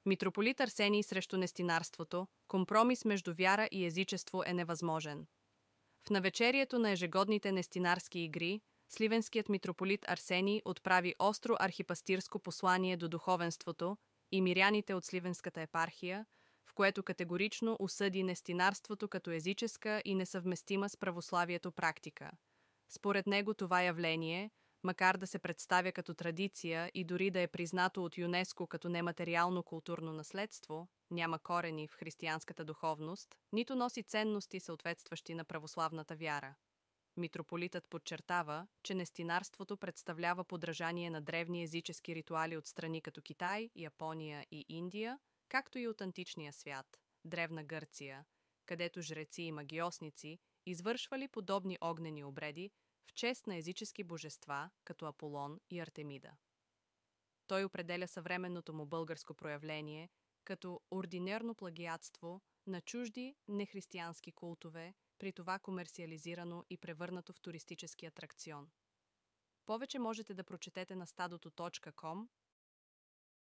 Митрополит Арсений срещу нестинарството, компромис между вяра и езичество е невъзможен. В навечерието на ежегодните нестинарски игри, сливенският митрополит Арсений отправи остро архипастирско послание до духовенството и миряните от Сливенската епархия, в което категорично осъди нестинарството като езическа и несъвместима с православието практика. Според него това явление, макар да се представя като традиция и дори да е признато от ЮНЕСКО като нематериално културно наследство, няма корени в християнската духовност, нито носи ценности, съответстващи на православната вяра. Митрополитът подчертава, че нестинарството представлява подражание на древни езически ритуали от страни като Китай, Япония и Индия, както и от античния свят, Древна Гърция, където жреци и магиосници извършвали подобни огнени обреди в чест на езически божества, като Аполон и Артемида. Той определя съвременното му българско проявление като ординерно плагиатство на чужди нехристиянски култове, при това комерциализирано и превърнато в туристически атракцион. Повече можете да прочетете на стадото.com